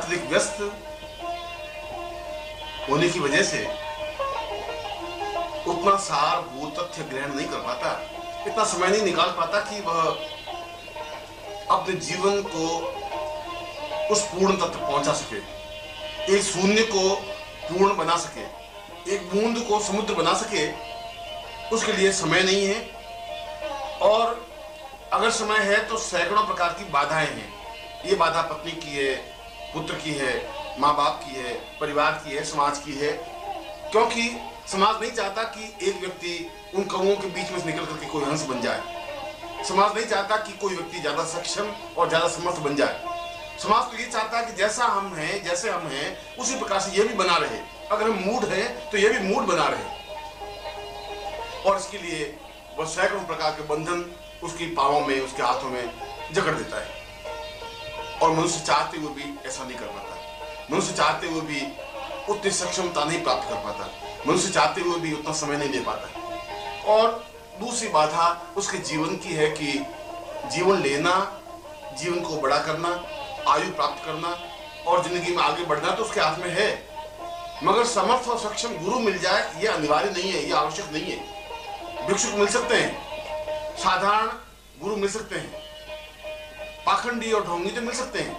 अत्यधिक व्यस्त होने की वजह से उतना सारभूत तथ्य ग्रहण नहीं कर पाता, इतना समय नहीं निकाल पाता कि वह अपने जीवन को उस पूर्ण तत्व पहुंचा सके, एक शून्य को पूर्ण बना सके, एक बूंद को समुद्र बना सके। उसके लिए समय नहीं है, और अगर समय है तो सैकड़ों प्रकार की बाधाएं हैं। ये बाधा पत्नी की है, पुत्र की है, माँ बाप की है, परिवार की है, समाज की है। क्योंकि समाज नहीं चाहता कि एक व्यक्ति उन कौओं के बीच में से निकल करके कोई हंस बन जाए। समाज नहीं चाहता कि कोई व्यक्ति ज्यादा सक्षम और ज्यादा समर्थ बन जाए। समाज तो ये चाहता है कि जैसा हम हैं, जैसे हम हैं, उसी प्रकार से ये भी बना रहे। अगर हम मूड हैं तो ये भी मूड बना रहे, और इसके लिए वह सैकड़ों प्रकार के बंधन उसकी पांवों में, उसके हाथों में जकड़ देता है। और मनुष्य चाहते हुए भी ऐसा नहीं कर पाता। मनुष्य चाहते हुए भी उतनी सक्षमता नहीं प्राप्त कर पाता। मनुष्य चाहते हुए भी उतना समय नहीं दे पाता। और दूसरी बाधा उसके जीवन की है कि जीवन लेना, जीवन को बड़ा करना, आयु प्राप्त करना और जिंदगी में आगे बढ़ना तो उसके हाथ में है, मगर समर्थ और सक्षम गुरु मिल जाए ये अनिवार्य नहीं है, ये आवश्यक नहीं है। भिक्षुक मिल सकते हैं, साधारण गुरु मिल सकते हैं, पाखंडी और ढोंगी तो मिल सकते हैं,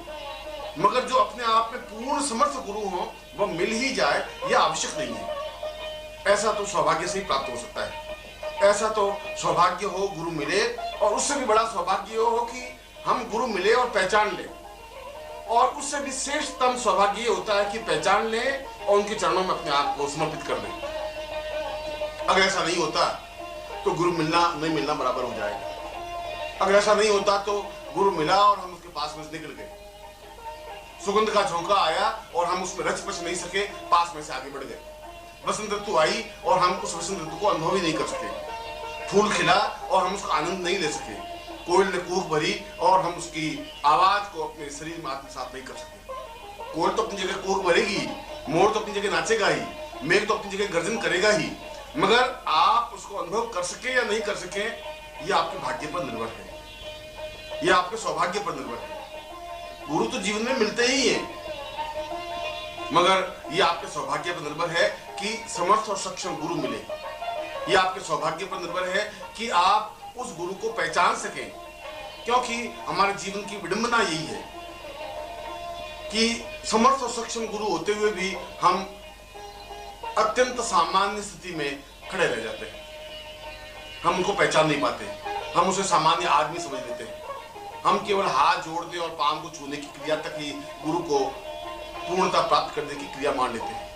मगर जो अपने आप में पूर्ण समर्थ गुरु हो वह मिल ही जाए यह आवश्यक नहीं है। ऐसा तो सौभाग्य से ही प्राप्त हो सकता है। ऐसा तो सौभाग्य हो गुरु मिले, और उससे भी बड़ा सौभाग्य हो कि हम गुरु मिले और पहचान ले, और उससे भी श्रेष्ठतम सौभाग्य होता है कि पहचान ले और उनके चरणों में अपने आप को समर्पित कर दे। अगर ऐसा नहीं होता तो गुरु मिलना नहीं मिलना बराबर हो जाएगा। अगर ऐसा नहीं होता तो गुरु मिला और हम उसके पास में से निकल गए, सुगंध का झोंका आया और हम उसमें रच पच नहीं सके, पास में से आगे बढ़ गए। वसंत ऋतु आई और हम उस वसंत ऋतु को अनुभव ही नहीं कर सके। फूल खिला और हम उसका आनंद नहीं ले सके। कोयल ने कूक भरी और हम उसकी आवाज को अपने शरीर में आत्मसात नहीं कर सके। कोयल तो अपनी जगह कूक भरेगी, मोर तो अपनी जगह नाचेगा ही, मेघ तो अपनी जगह गर्जन करेगा ही, मगर आप उसको अनुभव कर सके या नहीं कर सके यह आपके भाग्य पर निर्भर है, यह आपके सौभाग्य पर निर्भर है। गुरु तो जीवन में मिलते ही हैं, मगर यह आपके सौभाग्य पर निर्भर है कि समर्थ और सक्षम गुरु मिले। यह आपके सौभाग्य पर निर्भर है कि आप उस गुरु को पहचान सकें, क्योंकि हमारे जीवन की विडंबना यही है कि समर्थ और सक्षम गुरु होते हुए भी हम अत्यंत सामान्य स्थिति में खड़े रह जाते हैं। हम उनको पहचान नहीं पाते, हम उसे सामान्य आदमी समझ लेते हैं। हम केवल हाथ जोड़ने और पांव को छूने की क्रिया तक ही गुरु को पूर्णता प्राप्त करने की क्रिया मान लेते हैं।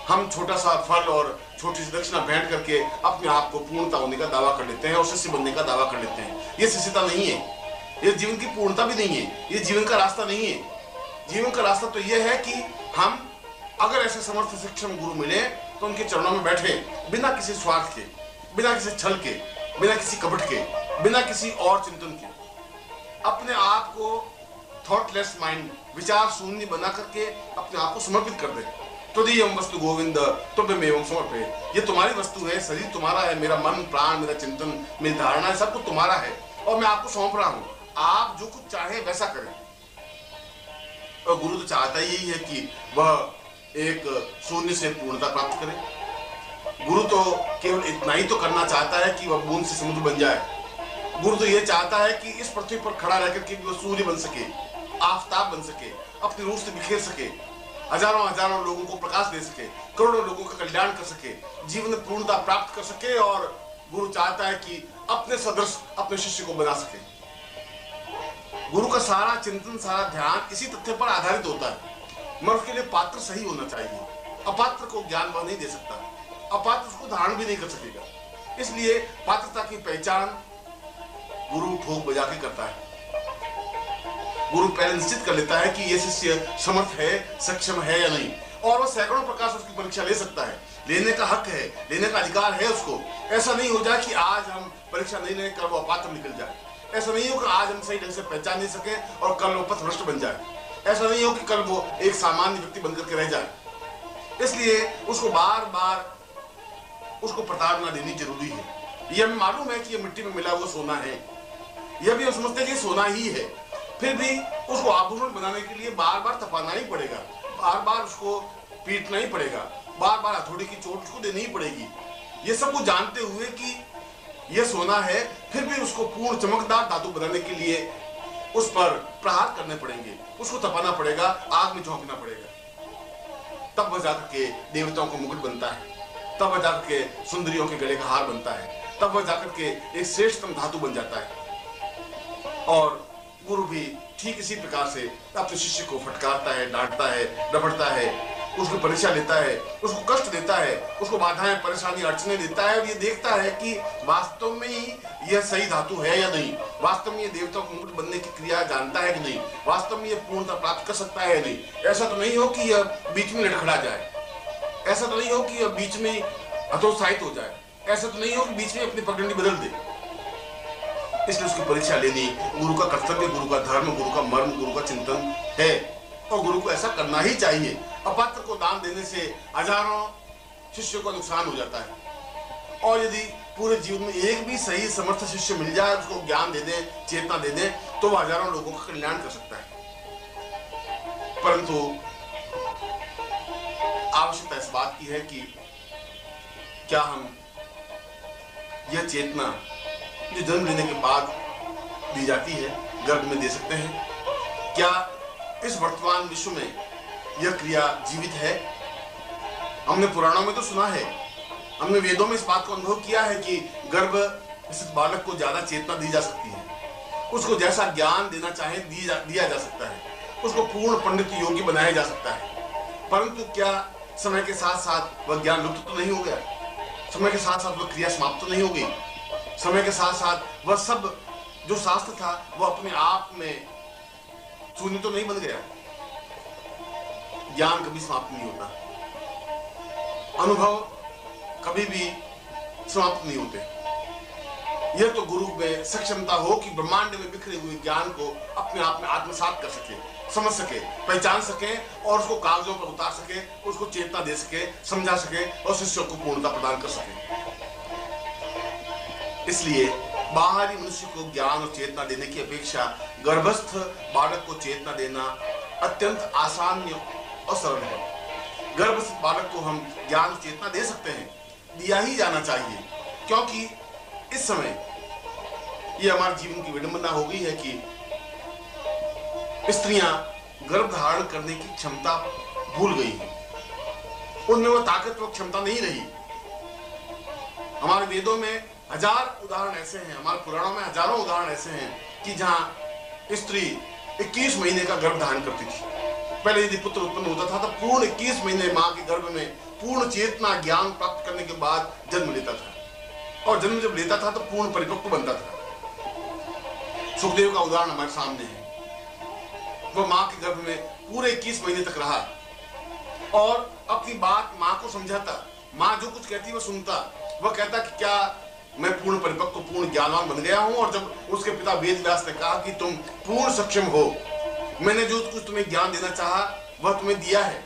हम छोटा सा फल और छोटी सी दक्षिणा भेंट करके अपने आप को पूर्णता होने का दावा कर लेते हैं और शिष्य बनने का दावा कर लेते हैं। ये शिष्यता नहीं है, ये जीवन की पूर्णता भी नहीं है, ये जीवन का रास्ता नहीं है। जीवन का रास्ता तो यह है कि हम अगर ऐसे समर्थ सक्षम गुरु मिले तो उनके चरणों में बैठे, बिना किसी स्वार्थ के, बिना किसी छल के, बिना किसी कपट के, बिना किसी और चिंतन के, अपने आप को थॉटलेस माइंड, विचार शून्य बना करके अपने आप को समर्पित कर दे। त्वदीयं वस्तु गोविंद तुभ्यमेवं समर्पयामि। ये तुम्हारी वस्तु है, शरीर तुम्हारा है, मेरा मन प्राण, मेरा चिंतन, मेरी धारणा है, सब कुछ तुम्हारा है और मैं आपको सौंप रहा हूँ। आप जो कुछ चाहे वैसा करें। और गुरु तो चाहता ही यही है कि वह एक शून्य से पूर्णता प्राप्त करे। गुरु तो केवल इतना ही तो करना चाहता है कि वह बूंद से समुद्र बन जाए। गुरु तो यह चाहता है कि इस पृथ्वी पर खड़ा रहकर के वह सूर्य बन सके, आफताब बन सके, अपनी रूह से बिखेर सके, हजारों हजारों लोगों को प्रकाश दे सके, करोड़ों लोगों का कल्याण कर सके, जीवन में पूर्णता प्राप्त कर सके। और गुरु चाहता है कि अपने सदृश अपने शिष्य को बना सके। गुरु का सारा चिंतन, सारा ध्यान इसी तथ्य पर आधारित होता है। मगर उसके लिए पात्र सही होना चाहिए। अपात्र को ज्ञान वह नहीं दे सकता, अपात्र उसको धारण भी नहीं कर सकेगा। इसलिए पात्रता की पहचान गुरु ठोक बजा के करता है। गुरु पहले निश्चित कर लेता है कि यह शिष्य समर्थ है, सक्षम है या नहीं, और वह सैकड़ों प्रकार से उसकी परीक्षा ले सकता है। लेने का हक है, लेने का अधिकार है उसको। ऐसा नहीं हो जाए कि आज हम परीक्षा नहीं लें, कल वो अपात्र निकल जाए। ऐसा नहीं हो कि आज हम सही ढंग से पहचान नहीं सके और कल वो पथभ्रष्ट बन जाए। ऐसा नहीं हो कि कल वो एक सामान्य व्यक्ति बनकर के रह जाए। इसलिए उसको बार बार उसको प्रताड़ना देनी जरूरी है। यह हमें मालूम है कि यह मिट्टी में मिला हुआ सोना है, यह भी हम समझते हैं कि सोना ही है, फिर भी उसको आभूषण बनाने के लिए बार बार तपाना ही पड़ेगा, बार बार उसको पीटना ही पड़ेगा, बार बार हथौड़ी की चोट उसको देनी ही पड़ेगी। ये सब कुछ जानते हुए कि यह सोना है, फिर भी उसको पूर्ण चमकदार धातु बनाने के लिए उस पर प्रहार करने पड़ेंगे, उसको तपाना पड़ेगा, आग में झोंकना पड़ेगा, तब वह जाकर के देवताओं को मुकुट बनता है, तब वह जाकर के सुंदरियों के गले का हार बनता है, तब वह जाकर के एक श्रेष्ठतम धातु बन जाता है। और गुरु भी ठीक इसी प्रकार से अपने शिष्य को फटकारता है, डांटता है, डपटता है, उसको परीक्षा लेता है, उसको कष्ट देता है, उसको बाधाएं, परेशानी, अड़चने देता है, और ये देखता है कि वास्तव में ही यह सही धातु है या नहीं, वास्तव में ये देवताओं को मुकुट बनने की क्रिया जानता है कि नहीं, वास्तव में ये पूर्णता प्राप्त कर सकता है या नहीं। ऐसा तो नहीं हो कि यह बीच में लड़खड़ा जाए, ऐसा तो नहीं हो कि यह बीच में हतोत्साहित हो जाए, ऐसा तो नहीं हो कि बीच में अपनी पगडंडी बदल दे। इसलिए उसकी परीक्षा लेनी गुरु का कर्तव्य, गुरु का धर्म, गुरु का मर्म, गुरु का चिंतन है, और गुरु को ऐसा करना ही चाहिए। अपात्र को दान देने से हजारों शिष्यों को नुकसान हो जाता है, और यदि पूरे जीवन में एक भी सही समर्थ शिष्य मिल जाए, उसको ज्ञान दे दे, चेतना दे दे, तो वह हजारों लोगों का कल्याण कर सकता है। परंतु आवश्यकता इस बात की है कि क्या हम यह चेतना जो जन्म लेने के बाद दी जाती है, गर्भ में दे सकते हैं? क्या इस वर्तमान विश्व में यह क्रिया जीवित है? हमने पुराणों में तो सुना है, हमने वेदों में इस बात को अनुभव किया है कि गर्भ स्थित बालक को ज्यादा चेतना दी जा सकती है, उसको जैसा ज्ञान देना चाहे दिया जा सकता है, उसको पूर्ण पंडित योग्य बनाया जा सकता है। परंतु क्या समय के साथ साथ वह ज्ञान लुप्त तो नहीं हो गया? समय के साथ साथ वह क्रिया समाप्त तो नहीं हो गई? समय के साथ साथ वह सब जो शास्त्र था वह अपने आप में शून्य तो नहीं बन गया? ज्ञान कभी समाप्त नहीं होता, अनुभव कभी भी समाप्त नहीं होते। यह तो गुरु में सक्षमता हो कि ब्रह्मांड में बिखरे हुए ज्ञान को अपने आप में आत्मसात कर सके, समझ सके, पहचान सके, और उसको कागजों पर उतार सके, उसको चेतना दे सके, समझा सके, और शिष्यों को पूर्णता प्रदान कर सके। इसलिए बाहरी मनुष्य को ज्ञान और चेतना देने की अपेक्षा गर्भस्थ बालक को चेतना देना अत्यंत आसान और सरल है। गर्भस्थ बालक को हम ज्ञान और चेतना दे सकते हैं, दिया ही जाना चाहिए, क्योंकि इस समय ये हमारे जीवन की विडंबना हो गई है कि स्त्रियां गर्भ धारण करने की क्षमता भूल गई हैं, उनमें वह ताकत व क्षमता नहीं रही। हमारे वेदों में हजार उदाहरण ऐसे हैं, हमारे पुराणों में हजारों उदाहरण ऐसे हैं कि जहां स्त्री 21 महीने का गर्भ धारण करती थी। पहले यदि पुत्र उत्पन्न होता था तो पूर्ण 21 महीने मां के गर्भ में पूर्ण चेतना ज्ञान प्राप्त करने के बाद जन्म लेता था, और जन्म जब लेता था तो पूर्ण परिपक्व बनता था। सुखदेव का उदाहरण हमारे सामने है, वह मां के गर्भ में पूरे 21 महीने तक रहा और अपनी बात मां को समझाता, मां जो कुछ कहती वह सुनता। वह कहता कि क्या मैं पूर्ण परिपक्व, पूर्ण ज्ञानवान बन गया हूं? और जब उसके पिता वेद व्यास ने कहा कि तुम पूर्ण सक्षम हो, मैंने जो कुछ तुम्हें ज्ञान देना चाहा वह तुम्हें दिया है,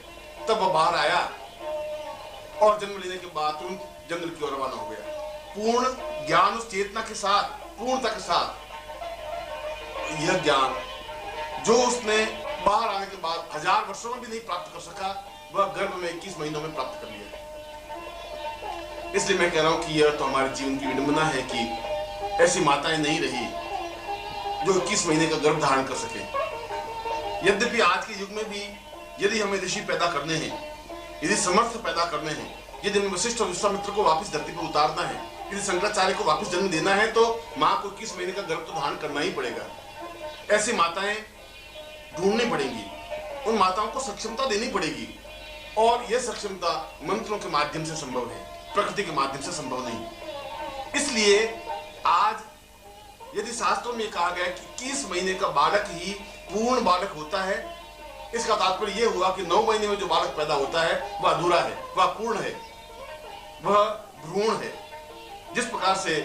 तब वह बाहर आया और जन्म लेने के बाद तुरंत जंगल की ओर रवाना हो गया, पूर्ण ज्ञान और चेतना के साथ, पूर्णता के साथ। यह ज्ञान जो उसने बाहर आने के बाद 1000 वर्षों में भी नहीं प्राप्त कर सका, वह गर्भ में 21 महीनों में प्राप्त कर लिया। इसलिए मैं कह रहा हूं कि यह तो हमारे जीवन की विडंबना है कि ऐसी माताएं नहीं रही जो 21 महीने का गर्भ धारण कर सके। यद्यपि आज के युग में भी यदि हमें ऋषि पैदा करने हैं, यदि समर्थ पैदा करने हैं, यदि हमें वशिष्ठ और विश्वामित्र को वापस धरती पर उतारना है, यदि शंकराचार्य को वापस जन्म देना है, तो मां को 21 महीने का गर्भ तो धारण करना ही पड़ेगा। ऐसी माताएं ढूंढनी पड़ेंगी, उन माताओं को सक्षमता देनी पड़ेगी, और यह सक्षमता मंत्रों के माध्यम से संभव है, प्रकृति के माध्यम से संभव नहीं। इसलिए आज यदि शास्त्रों में कहा गया कि 21 महीने का बालक ही पूर्ण बालक होता है, इसका तात्पर्य यह हुआ कि 9 महीने में जो बालक पैदा होता है वह अधूरा है, वह पूर्ण है, वह भ्रूण है। जिस प्रकार से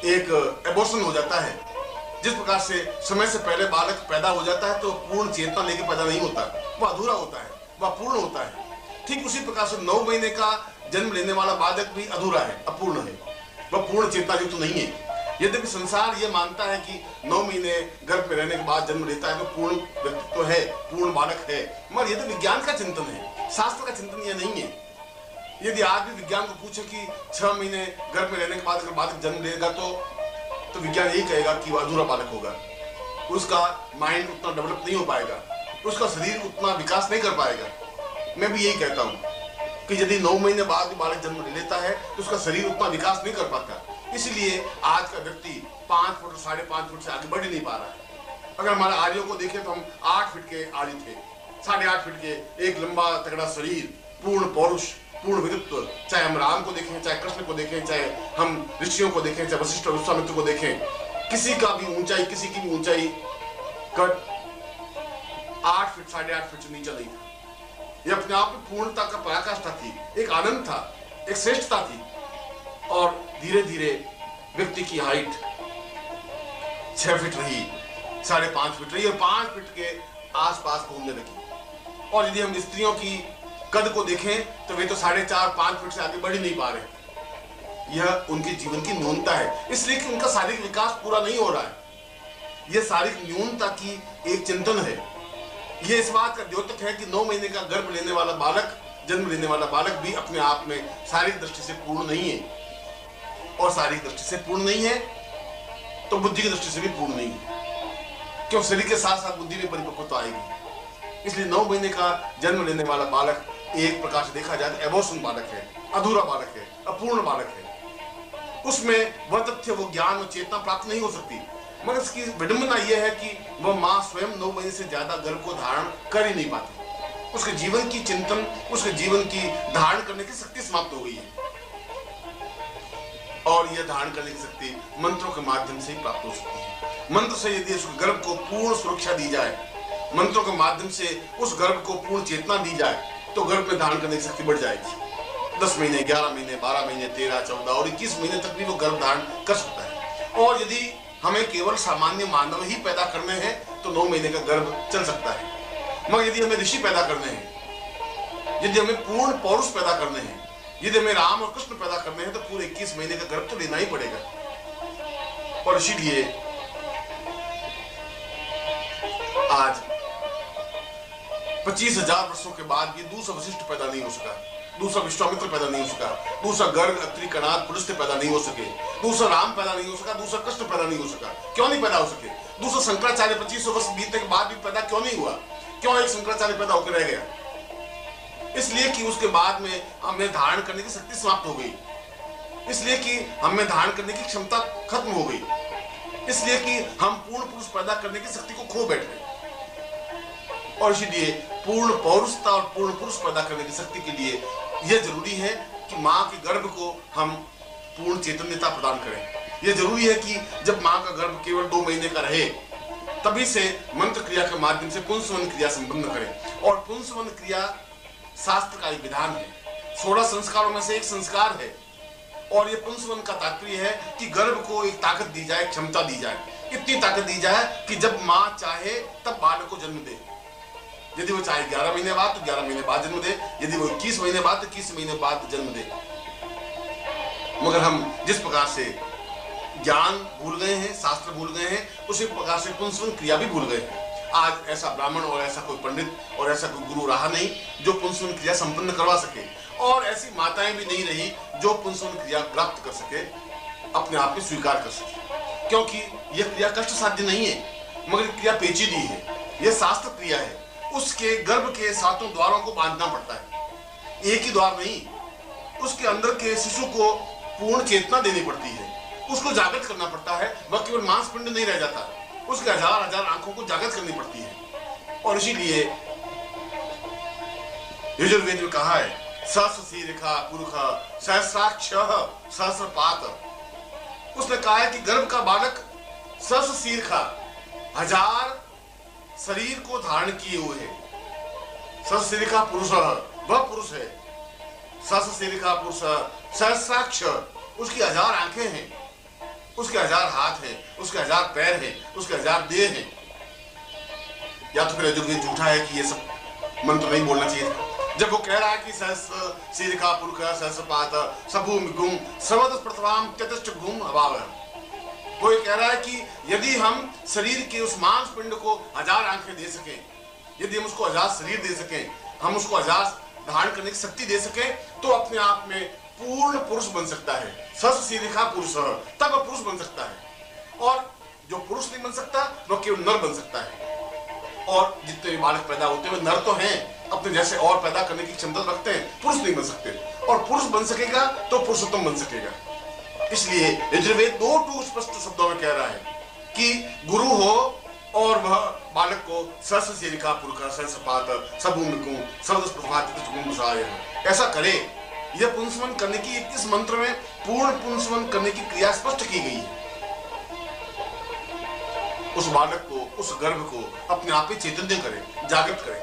एक एबॉर्शन हो जाता है, जिस प्रकार से समय से पहले बालक पैदा हो जाता है तो पूर्ण चेतना लेके पैदा नहीं होता, वह अधूरा होता है, वह पूर्ण होता है। ठीक उसी प्रकार से 9 महीने का जन्म लेने वाला बालक भी अधूरा है, अपूर्ण है, वह पूर्ण चेतना युक्त नहीं है। यद्यपि संसार ये मानता है कि 9 महीने गर्भ में रहने के बाद जन्म लेता है तो पूर्ण व्यक्तित्व है, पूर्ण बालक है, मगर यदि विज्ञान का चिंतन है, शास्त्र का चिंतन ये नहीं है। यदि आज भी विज्ञान को पूछे कि 6 महीने गर्भ में रहने के बाद अगर बालक जन्म लेगा तो विज्ञान यही कहेगा कि वो अधूरा बालक होगा, उसका माइंड उतना डेवलप नहीं हो पाएगा, उसका शरीर उतना विकास नहीं कर पाएगा। मैं भी यही कहता हूँ कि यदि 9 महीने बाद भी बालक जन्म ले लेता है तो उसका शरीर उतना विकास नहीं कर पाता। इसलिए आज का व्यक्ति 5 फुट 5.5 फुट से आगे बढ़ ही नहीं पा रहा है। अगर हमारे आर्यों को देखें तो हम 8 फीट के आर्य थे, 8.5 फीट के, एक लंबा तगड़ा शरीर, पूर्ण पौरुष, पूर्ण व्यक्तित्व। चाहे हम राम को देखें, चाहे कृष्ण को देखें, चाहे हम ऋषियों को देखें, चाहे वशिष्ठ और विश्वामित्र को देखें, किसी का भी ऊंचाई, किसी की भी ऊंचाई कट 8 फीट 8.5 फीट से नीचे नहीं था। यह अपने आप में पूर्णता का पराकाष्ठा थी, एक आनंद था, एक श्रेष्ठता थी। और धीरे धीरे व्यक्ति की हाइट 6 फीट रही, 5.5 फीट रही और 5 फीट के आसपास घूमने लगी। और यदि हम स्त्रियों की कद को देखें तो वे तो 4.5-5 फीट से आगे बढ़ ही नहीं पा रहे। यह उनके जीवन की न्यूनता है, इसलिए कि उनका शारीरिक विकास पूरा नहीं हो रहा है। यह शारीरिक न्यूनता की एक चिंतन है। यह इस बात का द्योतक है कि 9 महीने का गर्भ लेने वाला बालक, जन्म लेने वाला बालक भी अपने आप में शारीरिक दृष्टि से पूर्ण नहीं है, और शारीरिक दृष्टि से पूर्ण नहीं है तो बुद्धि की दृष्टि से भी पूर्ण नहीं है, क्योंकि शरीर के साथ साथ बुद्धि में परिपक्वता आएगी। इसलिए 9 महीने का जन्म लेने वाला बालक एक प्रकार से देखा जाए तो एबॉर्शन बालक है, अधूरा बालक है, अपूर्ण बालक है। उसमें वह तथ्य, वो ज्ञान और चेतना प्राप्त नहीं हो सकती। मगर इसकी विडंबना यह है कि वह माँ स्वयं 9 महीने से ज्यादा गर्भ को धारण कर ही नहीं पाती। उसके जीवन की चिंतन, उसके जीवन की धारण करने की शक्ति समाप्त हो गई है, और यह धारण करने की शक्ति मंत्रों के माध्यम से ही प्राप्त हो सकती है। मंत्र से यदि उस गर्भ को पूर्ण सुरक्षा दी जाए, मंत्रों के माध्यम से उस गर्भ को पूर्ण चेतना दी जाए, तो गर्भ में धारण करने की शक्ति बढ़ जाएगी। 10 महीने, 11 महीने, 12 महीने, 13, 14 और 21 महीने तक भी वो गर्भ धारण कर सकता है। और यदि हमें केवल सामान्य मानव ही पैदा करने हैं तो 9 महीने का गर्भ चल सकता है। मगर यदि हमें ऋषि पैदा करने हैं, यदि हमें पूर्ण पौरुष पैदा करने हैं, यदि हमें राम और कृष्ण पैदा करने हैं तो पूरे 21 महीने का गर्भ तो लेना ही पड़ेगा। और इसीलिए आज 25,000 वर्षों के बाद भी दूसरा वशिष्ठ पैदा नहीं हो सका, दूसरा विश्वामित्र पैदा नहीं हो सका, दूसरा गर्ग, अत्रि, कणाद, पुलस्त्य पैदा नहीं हो सके, दूसरा राम पैदा नहीं हो सका, दूसरा कृष्ण पैदा नहीं हो सका। क्यों नहीं पैदा हो सके? दूसरा शंकराचार्य 2500 वर्ष बीतने के बाद भी पैदा क्यों नहीं हुआ? क्यों एक शंकराचार्य पैदा होकर रह गया? इसलिए कि उसके बाद में हमें धारण करने की शक्ति समाप्त हो गई, इसलिए कि हमें धारण करने की क्षमता खत्म हो गई, इसलिए कि हम पूर्ण पुरुष पैदा करने की शक्ति को खो बैठे। और इसीलिए पूर्ण पौरुषता और पूर्ण पुरुष पैदा करने की शक्ति के लिए यह जरूरी है कि माँ के गर्भ को हम पूर्ण चैतन्यता प्रदान करें। यह जरूरी है कि जब माँ का गर्भ केवल 2 महीने का रहे तभी से मंत्र क्रिया के माध्यम से पुंसवन क्रिया संपन्न करें। और पुंसवन क्रिया शास्त्र का एक विधान है, 16 संस्कारों में से एक संस्कार है। और ये पुंसवन का तात्पर्य है कि गर्भ को एक ताकत दी जाए, क्षमता दी जाए, इतनी ताकत दी जाए कि जब माँ चाहे तब बालक को जन्म दे। यदि वो चाहे 11 महीने बाद तो 11 महीने बाद जन्म दे, यदि वो 21 महीने बाद तो 21 महीने बाद जन्म दे। मगर हम जिस प्रकार से ज्ञान भूल गए हैं, शास्त्र भूल गए हैं, उसी प्रकार से पुंसवन क्रिया भी भूल गए हैं। आज ऐसा ब्राह्मण और ऐसा कोई पंडित और ऐसा कोई गुरु रहा नहीं जो पुंसवन क्रिया संपन्न करवा सके, और ऐसी माताएं भी नहीं रही जो पुंसवन क्रिया प्राप्त कर सके, अपने आप में स्वीकार कर सके। क्योंकि यह क्रिया कष्ट साध्य नहीं है, मगर क्रिया पेचीदी है, यह शास्त्र क्रिया है। उसके गर्भ के 7 द्वारों को बांधना पड़ता है, एक ही द्वार नहीं। उसके अंदर के शिशु को पूर्ण चेतना देनी पड़ती है, उसको जागृत करना पड़ता है। वह केवल मांसपिंड नहीं रह जाता, उसके हजार हजार आंखों को जागृत करनी पड़ती है। और इसीलिए यजुर्वेद में कहा है, सहस्र शीर्षा पुरुष सहस्राक्ष सहस्रपात। उसने कहा है कि गर्भ का बालक सहस्र शीर्षा, 1000 शरीर को धारण किए हुए है। सहस्र शीर्षा पुरुष, वह पुरुष है। सहस्र शीर्षा पुरुष सहस्राक्ष, उसकी 1000 आंखें हैं, उसके 1000 हाथ हैं, उसके 1000 पैर हैं, उसके 1000 देह हैं। या तो फिर यजुर्वेद झूठा है कि ये सब मंत्र नहीं बोलना चाहिए था। जब वो कह रहा है कि सहस्र शीर्षा पुरुष सहस्रपात सबूम गुम सर्वदस प्रथमाम चतुष्ट गुम अभाव, वो ये कह रहा है कि यदि हम शरीर के उस मांस पिंड को 1000 आंखें दे सकें, यदि हम उसको 1000 शरीर दे सकें, हम उसको 1000 धारण करने की शक्ति दे सकें, तो अपने आप में पूर्ण पुरुष बन सकता है। सस सीरिखा पुरुष, तब पुरुष बन सकता है। और जो पुरुष नहीं बन सकता वो केवल नर बन सकता है। और जितने भी बालक पैदा होते हैं वे नर तो हैं, अपने जैसे और पैदा करने की क्षमता रखते हैं, पुरुष नहीं बन सकते। और पुरुष बन सकेगा तो पुरुषोत्तम बन सकेगा। इसलिए यजुर्वेद 2 स्पष्ट शब्दों में कह रहा है कि गुरु हो और वह बालक को सहस्र सीरिखा पुरुषा सहस्रपात सबूमिकु सर्वस्प्रभात ऐसा करे। यह पुंसवन करने की इस मंत्र में पूर्ण पुंसवन करने की क्रिया स्पष्ट की गई है। उस बालक को, उस गर्भ को अपने आप ही चैतन्य करे, जागृत करे।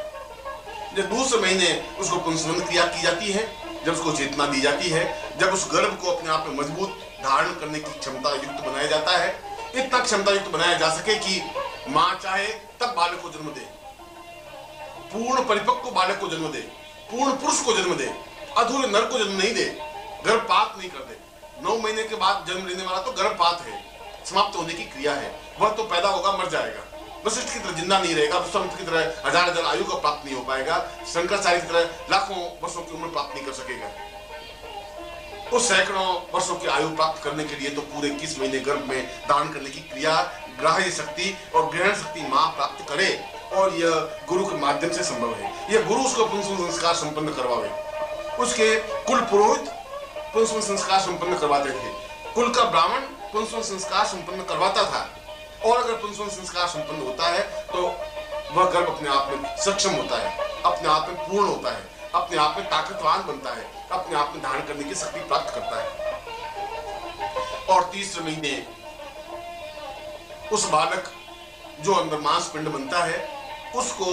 जब दूसरे महीने उसको पुंसवन क्रिया की जाती है, जब उसको चेतना दी जाती है, जब उस गर्भ को अपने आप में मजबूत धारण करने की क्षमता युक्त बनाया जाता है, इतना क्षमता युक्त बनाया जा सके कि मां चाहे तब बालक को जन्म दे, पूर्ण परिपक्व बालक को जन्म दे, पूर्ण पुरुष को जन्म दे, अधूरे नर को जन्म नहीं दे, गर्भपात नहीं कर दे। 9 महीने के बाद जन्म लेने वाला तो गर्भपात है, समाप्त होने की क्रिया है। वह तो पैदा होगा, मर जाएगा, वशिष्ठ की तरह जिंदा नहीं रहेगा, विश्वामित्र की तरह 1000 आयु का प्राप्त नहीं हो पाएगा, शंकराचार्य की तरह लाखों वर्षों की उम्र प्राप्त नहीं कर सकेगा। उस सैकड़ों वर्षों की आयु प्राप्त करने के लिए तो पूरे 21 महीने गर्भ में धारण करने की क्रिया, ग्राह्य शक्ति और ग्रहण शक्ति मां प्राप्त करे। और यह गुरु के माध्यम से संभव है। यह गुरु उसको पुंसवन संस्कार संपन्न करवावे। उसके कुल पुरोहित पुंसवन संस्कार संपन्न करवाते थे, कुल का ब्राह्मण पुंसवन संस्कार संपन्न करवाता था। और अगर पुंसवन संस्कार संपन्न होता है तो वह गर्भ अपने आप में सक्षम होता है, अपने आप में पूर्ण होता है, अपने आप में ताकतवान बनता है, अपने आप में धारण करने की शक्ति प्राप्त करता है। और तीसरे महीने उस बालक जो अंदर मांस पिंड बनता है, उसको